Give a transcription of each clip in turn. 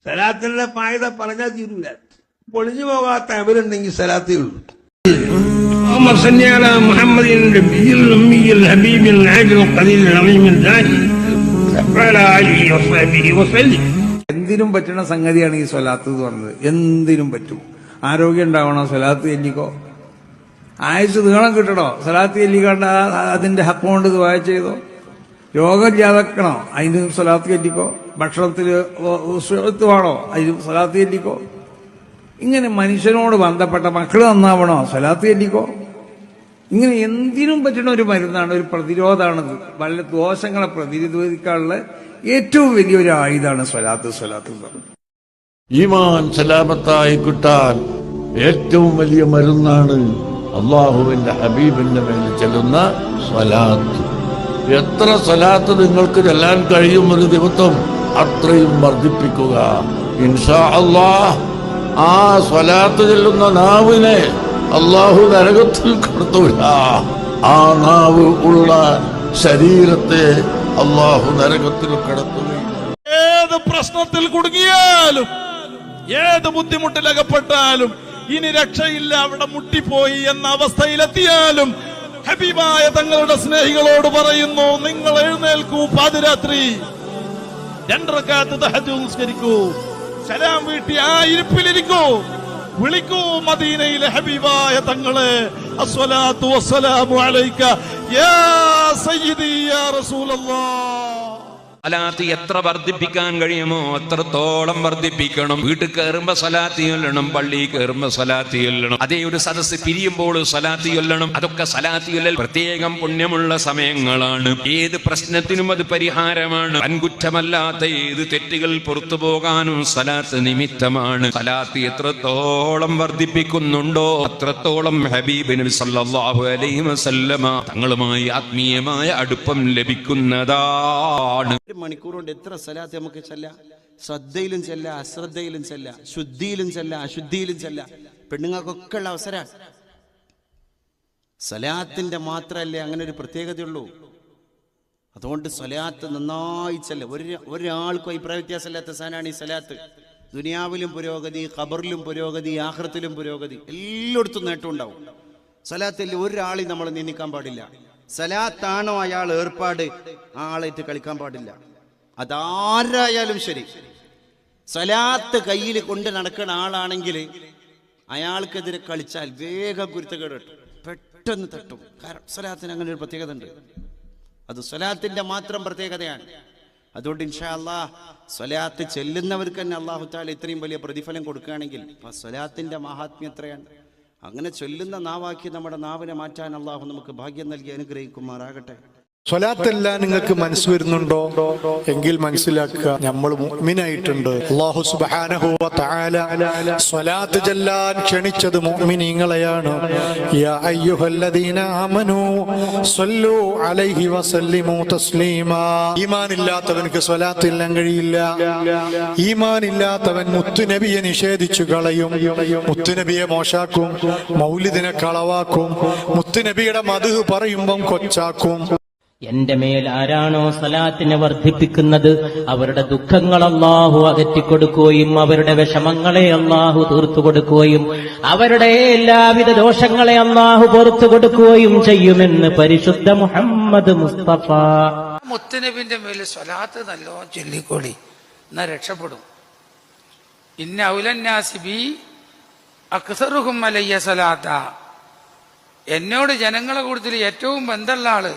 സലാത്തിന്റെ ഫായിദ പറഞ്ഞാൽ തീരൂല. പൊളിഞ്ഞു പോകാത്ത അവരുണ്ടെങ്കിൽ സലാത്തേ ഉള്ളൂ. اللهم صل على محمد النبي الأمي الحبيب العاجل القليل العظيم الزاهد وعلى آله وصحبه وسلم. എന്തിനും പറ്റുന്ന സംഗതിയാണ് ഈ സ്വലാത്ത് എന്ന് പറഞ്ഞത്. എന്തിനും പറ്റും. ആരോഗ്യം ഉണ്ടാവണോ, സ്വലാത്ത് ചൊല്ലിക്കോ. ആയുസ് നീളം കിട്ടണോ, സ്വലാത്ത് ചൊല്ലിക്കണ്ട. അതിന്റെ ഹക്ക് കൊണ്ട് ദുആ ചെയ്തോ. രോഗം ജാതക്കണോ, അതിന് സ്വലാത്ത് ചൊല്ലിക്കോ. ഭക്ഷണത്തിൽ സുഹൃത്ത് വേണോ, അതിന് സ്വലാത്ത് ചൊല്ലിക്കോ. ഇങ്ങനെ മനുഷ്യനോട് ബന്ധപ്പെട്ട മക്കൾ നന്നാവണോ, സ്വലാത്ത് ചൊല്ലിക്കോ. ഇങ്ങനെ എന്തിനും പറ്റുന്ന ഒരു മരുന്നാണ്, ഒരു പ്രതിരോധമാണത്. വല്ല ദോഷങ്ങളെ പ്രതിരോധിക്കാനുള്ള ഏറ്റവും വലിയൊരു ആയുധമാണ് സ്വലാത്ത്. ഈമാൻ സലാമത്തായി കിട്ടാൻ ഏറ്റവും വലിയ മരുന്നാണ് അള്ളാഹുവിന്റെ ഹബീബിന്റെ മേൽ ചെല്ലുന്ന സ്വലാത്ത്. എത്ര സ്വലാത്ത് നിങ്ങൾക്ക് ചെല്ലാൻ കഴിയും ഒരു ദിവസം, അത്രയും വർദ്ധിപ്പിക്കുക. ഇൻഷാ അല്ലാഹ് ആ സ്വലാത്ത് ചെല്ലുന്ന നാവിനെ അള്ളാഹു നരകത്തിൽ കടത്തൂല. ആ നാവ് ഉള്ള ശരീരത്തെ അള്ളാഹു നരകത്തിൽ കടത്തുകയും. ഏത് പ്രശ്നത്തിൽ കുടുങ്ങിയാലും, ഏത് ബുദ്ധിമുട്ടിലകപ്പെട്ടാലും, ഇനി രക്ഷയില്ല, അവിടെ മുട്ടിപ്പോയി എന്ന അവസ്ഥയിലെത്തിയാലും ഹബീബായ തങ്ങളുടെ സ്നേഹികളോട് പറയുന്നു, നിങ്ങൾ എഴുന്നേൽക്കൂ, പാതിരാത്രി 2 റക്അത്ത് തഹജ്ജുദ് നിസ്കരിക്കൂ, സലാം വീട്ടി ആ ഇരിപ്പിലിരിക്കൂ, വിളിക്കൂ മദീനയിലെ ഹബീബായ തങ്ങളെ. അസ്സലാത്തു വസ്സലാമു അലൈക യാ സയ്യിദി യാ റസൂലല്ലാഹ്. സലാത്ത് എത്ര വർദ്ധിപ്പിക്കാൻ കഴിയുമോ അത്രത്തോളം വർദ്ധിപ്പിക്കണം. വീട്ടിൽ കയറുമ്പോ സലാത്ത് ചൊല്ലണം, പള്ളിയിൽ കയറുമ്പോ സലാത്ത് ചൊല്ലണം, അതേ ഒരു സദസ്സ് പിരിയുമ്പോൾ സലാത്ത് ചൊല്ലണം. അതൊക്കെ സലാത്ത് ചൊല്ലൽ പ്രത്യേകം പുണ്യമുള്ള സമയങ്ങളാണ്. ഏത് പ്രശ്നത്തിനും അത് പരിഹാരമാണ്. വൻകുറ്റമല്ലാത്ത ഏത് തെറ്റുകൾ പുറത്തു പോകാനും സലാത്ത് നിമിത്തമാണ്. സലാത്ത് എത്രത്തോളം വർദ്ധിപ്പിക്കുന്നുണ്ടോ അത്രത്തോളം ഹബീബ് നബി സല്ലല്ലാഹു അലൈഹി വസല്ലമ തങ്ങളുമായി ആത്മീയമായ അടുപ്പം ലഭിക്കുന്നതാണ്. മണിക്കൂർ കൊണ്ട് എത്ര സലാത്ത് നമുക്ക് ചെല്ല. ശ്രദ്ധയിലും ചെല്ല, അശ്രദ്ധയിലും ചെല്ല, ശുദ്ധിയിലും ചെല്ല, അശുദ്ധിയിലും ചെല്ല. പെണ്ണുങ്ങൾക്കൊക്കെ ഉള്ള അവസരം. സലാത്തിന്റെ മാത്രമല്ലേ അങ്ങനെ ഒരു പ്രത്യേകതയുള്ളൂ. അതുകൊണ്ട് സലാത്ത് നന്നായി ചെല്ല. ഒരാൾക്കും അഭിപ്രായ വ്യത്യാസമില്ലാത്ത സാധനമാണ് ഈ സലാത്ത്. ദുനിയാവിലും പുരോഗതി, ഖബറിലും പുരോഗതി, ആഖിറത്തിലും പുരോഗതി, എല്ലായിടത്തും നേട്ടം ഉണ്ടാവും. സലാത്തിൽ ഒരാളെയും നമ്മൾ നിന്ദിക്കാൻ പാടില്ല. സലാത്താണോ അയാൾ ഏർപ്പാട്, ആളായിട്ട് കളിക്കാൻ പാടില്ല. അതാരായാലും ശരി, സലാത്ത് കയ്യിൽ കൊണ്ട് നടക്കുന്ന ആളാണെങ്കിൽ അയാൾക്കെതിരെ കളിച്ചാൽ വേഗം കുരുത്തക്കേട് കിട്ടും, പെട്ടെന്ന് തട്ടും. കാരണം സലാത്തിന് അങ്ങനെ ഒരു പ്രത്യേകത ഉണ്ട്. അത് സലാത്തിന്റെ മാത്രം പ്രത്യേകതയാണ്. അതുകൊണ്ട് ഇൻഷാ അല്ലാഹ് സലാത്ത് ചെല്ലുന്നവർക്ക് തന്നെ അല്ലാഹു തആല ഇത്രയും വലിയ പ്രതിഫലം കൊടുക്കുകയാണെങ്കിൽ സലാത്തിന്റെ മഹാത്മ്യം എത്രയാണ്. അങ്ങനെ ചൊല്ലുന്ന നാവാക്കി നമ്മുടെ നാവിനെ മാറ്റാൻ അല്ലാഹു നമുക്ക് ഭാഗ്യം നൽകി അനുഗ്രഹിക്കുമാറാകട്ടെ. സ്വലാത്തെല്ലാം നിങ്ങൾക്ക് മനസ്സ് വരുന്നുണ്ടോ എങ്കിൽ മനസ്സിലാക്കുക, നമ്മൾ മുഅ്മിനായിട്ടുണ്ട്. അല്ലാഹു സുബ്ഹാനഹു വ തആല സ്വലാത്ത് ചൊല്ലാൻ ക്ഷണിച്ചത് മുഅ്മിനീങ്ങളെയാണ്. യാ അയ്യുഹല്ലദീന ആമനൂ സ്വല്ലു അലൈഹി വസല്ലിമു തസ്ലീമാ. ഈമാനില്ലാത്തവർക്ക് സ്വലാത്ത് ചെല്ലാൻ കഴിയില്ല. ഈമാനില്ലാത്തവൻ മുത്തുനബിയെ നിഷേധിച്ചു കളയും, മുത്തുനബിയെ മോശാക്കും, മൗലിദിനെ കളവാക്കും, മുത്തുനബിയുടെ മദ്ഹ് പറയുമ്പം കൊച്ചാക്കും. എന്റെ മേൽ ആരാണോ സലാത്തിനെ വർദ്ധിപ്പിക്കുന്നത് അവരുടെ ദുഃഖങ്ങൾ അല്ലാഹു അകറ്റിക്കൊടുക്കുകയും അവരുടെ വിഷമങ്ങളെ അല്ലാഹു തീർത്തു കൊടുക്കുകയും അവരുടെ എല്ലാവിധ ദോഷങ്ങളെ അല്ലാഹു പുറത്തു കൊടുക്കുകയും ചെയ്യുമെന്ന് പരിശുദ്ധ മുഹമ്മദ് മുസ്തഫ. മുത്തുനബിന്റെ മേൽ സ്വലാത്ത് നല്ലോണം ചൊല്ലിക്കോളി, എന്നാ രക്ഷപ്പെടും. ഇന്ന ഔലന്നാസി ബി അക്സറുഹും അലയ്യ സലാത്ത. എന്നോട് ജനങ്ങളെ കൂടുതൽ ഏറ്റവും ബന്ധമുള്ള ആള്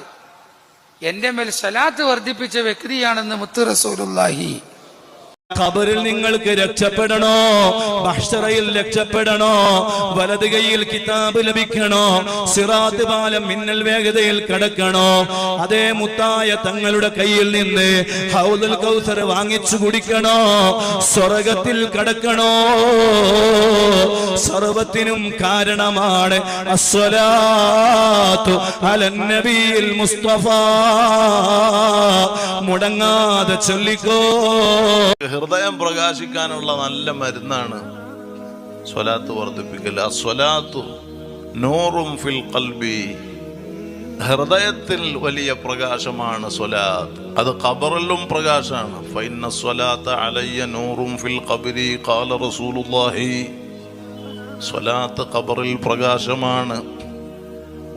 എന്റെ മേൽ സലാത്ത് വർദ്ധിപ്പിച്ച വ്യക്തിയാണെന്ന് മുത്ത് റസൂലുള്ളാഹി. ഖബറിൽ നിങ്ങൾക്ക് രക്ഷപ്പെടണോ, മഹ്ശറയിൽ രക്ഷപ്പെടണോ, വലത് കൈയിൽ കിതാബ് ലഭിക്കണോ, സിറാത്ത് പാലം മിന്നൽ വേഗതയിൽ കടക്കണോ, അതേ മുത്തായ തങ്ങളുടെ കയ്യിൽ നിന്ന് ഹൗദുൽ കൗസർ വാങ്ങിച്ചു കുടിക്കണോ, സ്വർഗത്തിൽ കടക്കണോ, സർവത്തിനും കാരണമാണ് അസ്സലാത്തു അലൻ നബിയിൽ മുസ്തഫ. മുടങ്ങാതെ ചൊല്ലിക്കോ. ഹൃദയം പ്രകാശിക്കാനുള്ള നല്ല മരുന്നാണ് സ്വലാത്ത് വർദ്ധിപ്പിക്കൽ. അസ്വലാത്തു നൂറും ഫിൽ ഖൽബി ഹൃദയത്തിൽ വലിയ പ്രകാശമാണ് സ്വലാത്ത്. അത് ഖബറിലും പ്രകാശമാണ്. ഫഇന്ന സ്വലാത്ത അലയ്യ നൂറും ഫിൽ ഖബ്രി ഖാല റസൂലുള്ളാഹി. സ്വലാത്ത് ഖബറിൽ പ്രകാശമാണ്.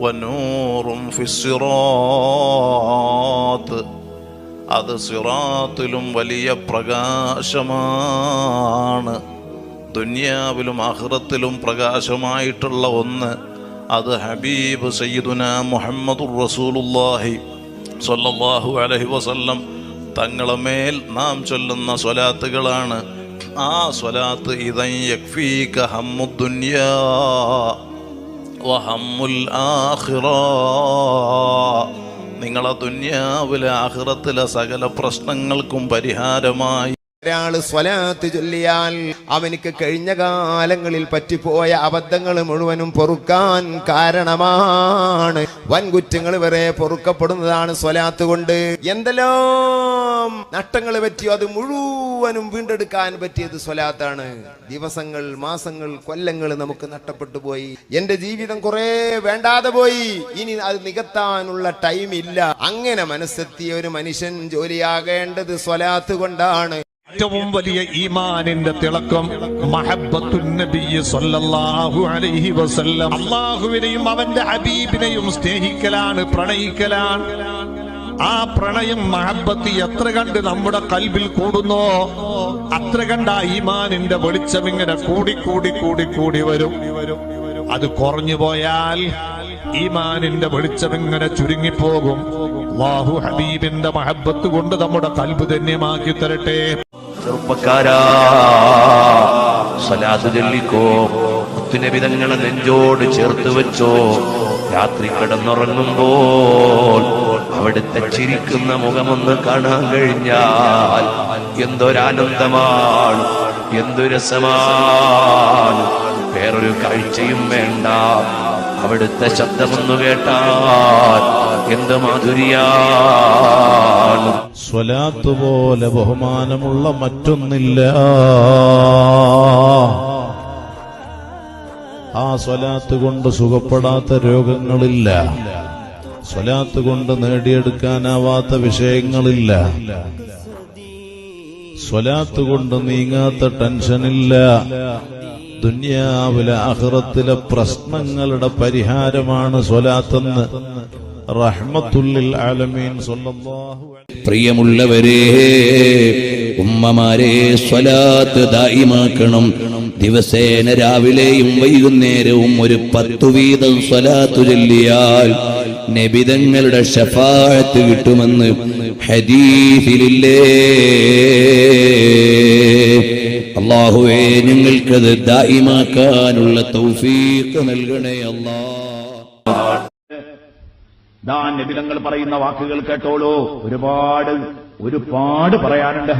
വനൂറും ഫിസ്സിറാത്ത്, അത് സിറാത്തിലും വലിയ പ്രകാശമാണ്. ദുനിയാവിലും ആഖിറത്തിലും പ്രകാശമായിട്ടുള്ള ഒന്ന്, അത് ഹബീബ് സയ്യിദുന മുഹമ്മദുർ റസൂലുള്ളാഹി സ്വല്ലല്ലാഹു അലൈഹി വസല്ലം തങ്ങളെ മേൽ നാം ചൊല്ലുന്ന സ്വലാത്തുകളാണ്. ആ സ്വലാത്ത് ഇദൻ യക്ഫീക ഹമ്മുദ് ദുനിയാ വഹമ്മുൽ ആഖിറ, നിങ്ങളെ ദുനിയാവിലെ ആഖിറത്തിലെ സകല പ്രശ്നങ്ങൾക്കും പരിഹാരമായി ഒരാള് സ്വലാത്ത് ചൊല്ലിയാൽ അവനിക്ക് കഴിഞ്ഞ കാലങ്ങളിൽ പറ്റിപ്പോയ അബദ്ധങ്ങൾ മുഴുവനും പൊറുക്കാൻ കാരണമാണ്. വൻകുറ്റങ്ങൾ വരെ പൊറുക്കപ്പെടുന്നതാണ് സ്വലാത്ത് കൊണ്ട്. എന്തെല്ലാം നഷ്ടങ്ങൾ പറ്റിയോ അത് മുഴുവനും വീണ്ടെടുക്കാൻ പറ്റിയത് സ്വലാത്താണ്. ദിവസങ്ങൾ, മാസങ്ങൾ, കൊല്ലങ്ങൾ നമുക്ക് നഷ്ടപ്പെട്ടു പോയി. എന്റെ ജീവിതം കുറെ വേണ്ടാതെ പോയി, ഇനി അത് നികത്താനുള്ള ടൈം ഇല്ല. അങ്ങനെ മനസ്സെത്തിയ ഒരു മനുഷ്യൻ ജോലിയാകേണ്ടത് സ്വലാത്ത് കൊണ്ടാണ്. ഏറ്റവും വലിയ ഈമാനിന്റെ തിളക്കം മഹബ്ബത്തുൻ നബി സല്ലല്ലാഹു അലൈഹി വസല്ലം. അല്ലാഹുവിനെയും അവന്റെ ഹബീബിനെയും സ്നേഹിക്കലാണ്, പ്രണയിക്കലാണ്. ആ പ്രണയം, മഹബ്ബത്ത് എത്ര കണ്ട് നമ്മുടെ കൽബിൽ കൂടുന്നോ അത്ര കണ്ട ഈമാനിന്റെ വെളിച്ചം ഇങ്ങനെ കൂടി കൂടി കൂടി കൂടി വരും. അത് കുറഞ്ഞു പോയാൽ ഈമാനിന്റെ വെളിച്ചം ഇങ്ങനെ ചുരുങ്ങിപ്പോകും. അല്ലാഹു ഹബീബിന്റെ മഹബ്ബത്ത് കൊണ്ട് നമ്മുടെ കൽബ് ധന്യമാക്കി തരട്ടെ. ചെറുപ്പക്കാരാ, സ്വലാത്ത് ചൊല്ലിക്കോ. മുത്തുനബി തങ്ങളെ നെഞ്ചോട് ചേർത്ത് വെച്ചോ. രാത്രി കിടന്നുറങ്ങുമ്പോൾ അവിടുത്തെ ചിരിക്കുന്ന മുഖമൊന്ന് കാണാൻ കഴിഞ്ഞാൽ എന്തൊരാനന്ദമാണ്, എന്തു രസമാണ്. വേറൊരു കാഴ്ചയും വേണ്ട. അവിടുത്തെ ശബ്ദമൊന്നു കേട്ടാൽ എന്ത് മാധുര്യാണ്. സ്വലാത്ത് പോലെ ബഹുമാനമുള്ള മറ്റൊന്നില്ല. ആ സ്വലാത്ത് കൊണ്ട് സുഖപ്പെടാത്ത രോഗങ്ങളില്ല. സ്വലാത്ത് കൊണ്ട് നേടിയെടുക്കാനാവാത്ത വിഷയങ്ങളില്ല. സ്വലാത്ത് കൊണ്ട് നീങ്ങാത്ത ടെൻഷനില്ല. ദുനിയാവിലെ ആഖിറത്തിലെ പ്രശ്നങ്ങളുടെ പരിഹാരമാണ് സ്വലാത്തെന്ന് റഹ്മത്തുല്ലിൽ ആലമീൻ സ്വല്ലല്ലാഹു അലൈഹി. പ്രിയമുള്ളവരെ, ഉമ്മമാരെ, സ്വലാത്ത് ദായിമാക്കണം. ദിവസേന രാവിലെയും വൈകുന്നേരവും ഒരു 10 വീതം സ്വലാത്ത് ചൊല്ലിയാൽ നബിതങ്ങളുടെ ശഫാഅത്ത് കിട്ടുമെന്ന് ഹദീസിലില്ലേ. അല്ലാഹുവേ, ഞങ്ങൾക്കത് ദായിമാക്കാനുള്ള തൗഫീഖ് നൽകണേ അല്ലാഹ്. നബിതങ്ങൾ പറയുന്ന വാക്കുകൾ കേട്ടോളൂ. ഒരുപാട് പറയാനുണ്ട്.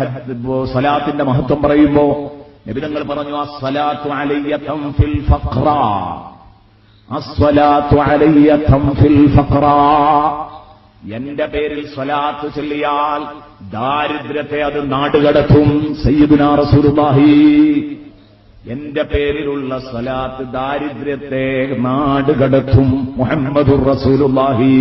സ്വലാത്തിന്റെ മഹത്വം പറയുമ്പോ നബിതങ്ങൾ പറഞ്ഞു, അസ്സലാത്തു അലയ്യ തൻഫിൽ ഫഖ്റ, അസ്സലാത്തു അലയ്യ തൻഫിൽ ഫഖ്റ. എന്റെ പേരിൽ സ്വലാത്ത് ചൊല്ലിയാൽ ദാരിദ്ര്യത്തെ അത് നാടുകടത്തും. സയ്യിദുനാ റസൂലുള്ളാഹി. എന്റെ പേരിലുള്ള സ്വലാത്ത് ദാരിദ്ര്യത്തെ നാടുകടത്തും. മുഹമ്മദുർ റസൂലുള്ളാഹി.